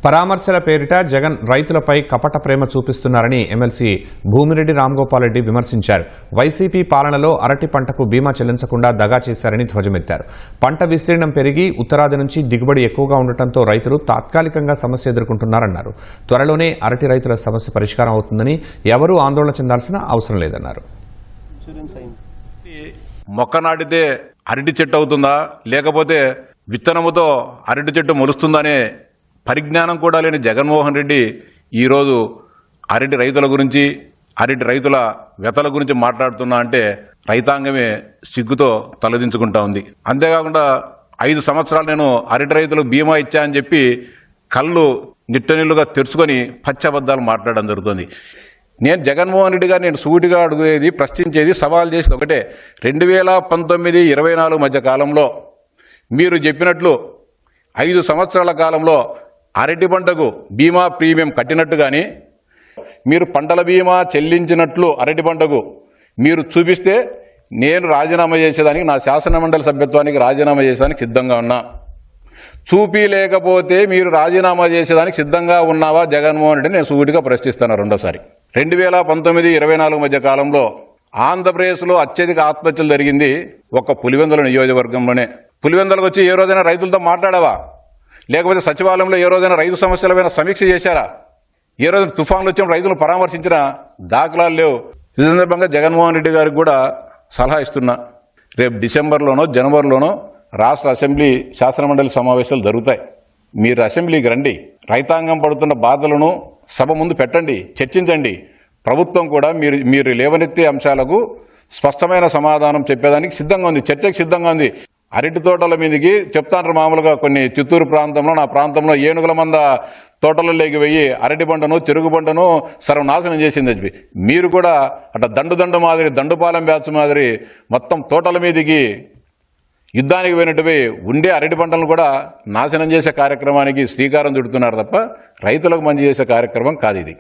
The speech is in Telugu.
పరామర్శల పేరిట జగన్ రైతులపై కపట ప్రేమ చూపిస్తున్నారని ఎమ్మెల్సీ భూమిరెడ్డి రామ్గోపాల్ రెడ్డి విమర్శించారు. వైసీపీ పాలనలో అరటి పంటకు బీమా చెల్లించకుండా దగా చేశారని ధ్వజమెత్తారు. పంట విస్తీర్ణం పెరిగి ఉత్తరాది నుంచి దిగుబడి ఎక్కువగా ఉండటంతో రైతులు తాత్కాలికంగా సమస్య ఎదుర్కొంటున్నారన్నారు. త్వరలోనే అరటి రైతుల సమస్య పరిష్కారం అవుతుందని, ఎవరూ ఆందోళన చెందాల్సిన అవసరం లేదన్నారు. మొక్క నాటితే అరటి చెట్టు అవుతుందా, లేకపోతే విత్తనముతో అరటి చెట్టు మొలుస్తుందనే పరిజ్ఞానం కూడా లేని జగన్మోహన్ రెడ్డి ఈరోజు అరటి రైతుల గురించి, అరటి రైతుల వ్యతల గురించి మాట్లాడుతున్నా అంటే రైతాంగమే సిగ్గుతో తలదించుకుంటా ఉంది. అంతేకాకుండా 5 సంవత్సరాలు నేను అరటి రైతులకు బీమా ఇచ్చా అని చెప్పి కళ్ళు నిట్టనీళ్లుగా తెరుచుకొని పచ్చబద్దాలు మాట్లాడడం జరుగుతుంది. నేను జగన్మోహన్ రెడ్డి గారు నేను సూటిగా అడుగుేది, ప్రశ్నించేది, సవాల్ చేసేది ఒకటే. 2019-24 మధ్య కాలంలో మీరు చెప్పినట్లు 5 సంవత్సరాల కాలంలో అరటి పంటకు బీమా ప్రీమియం కట్టినట్టు కానీ, మీరు పంటల బీమా చెల్లించినట్లు అరటి పంటకు మీరు చూపిస్తే నేను రాజీనామా చేసేదానికి, నా శాసనమండలి సభ్యత్వానికి రాజీనామా చేసేదానికి సిద్ధంగా ఉన్నా. చూపి లేకపోతే మీరు రాజీనామా చేసేదానికి సిద్ధంగా ఉన్నావా జగన్మోహన్ రెడ్డి నేను సూటిగా ప్రశ్నిస్తాను. రెండోసారి 2019-24 మధ్య కాలంలో ఆంధ్రప్రదేశ్లో అత్యధిక ఆత్మహత్యలు జరిగింది ఒక్క పులివెందుల నియోజకవర్గంలోనే. పులివెందులకు వచ్చి ఏ రోజైనా రైతులతో మాట్లాడావా? లేకపోతే సచివాలయంలో ఏ రోజైనా రైతు సమస్యలపైన సమీక్ష చేశారా? ఏ రోజు తుఫాన్లు వచ్చిన రైతులను పరామర్శించిన దాఖలాలు లేవు. ఈ సందర్భంగా జగన్మోహన్ రెడ్డి గారికి కూడా సలహా ఇస్తున్నా. రేపు డిసెంబర్లోనో జనవరిలోనో రాష్ట్ర అసెంబ్లీ శాసనమండలి సమావేశాలు జరుగుతాయి. మీరు అసెంబ్లీకి రండి, రైతాంగం పడుతున్న బాధలను సభ ముందు పెట్టండి, చర్చించండి. ప్రభుత్వం కూడా మీరు లేవనెత్తే అంశాలకు స్పష్టమైన సమాధానం చెప్పేదానికి సిద్ధంగా ఉంది, చర్చకు సిద్ధంగా ఉంది. అరటి తోటల మీదకి చెప్తాంటారు మామూలుగా, కొన్ని చిత్తూరు ప్రాంతంలో, నా ప్రాంతంలో ఏనుగుల మంద తోటలలోకి వెయ్యి అరటి పంటను, చెరుకు పంటను సర్వనాశనం చేసింది చెప్పి మీరు కూడా అట్లా దండు మాదిరి, దండుపాలెం బ్యాచ్ మాదిరి మొత్తం తోటల మీదకి యుద్ధానికి పోయినట్టుపోయి ఉండే అరటి పంటలను కూడా నాశనం చేసే కార్యక్రమానికి శ్రీకారం చుడుతున్నారు తప్ప రైతులకు మంచి చేసే కార్యక్రమం కాదు ఇది.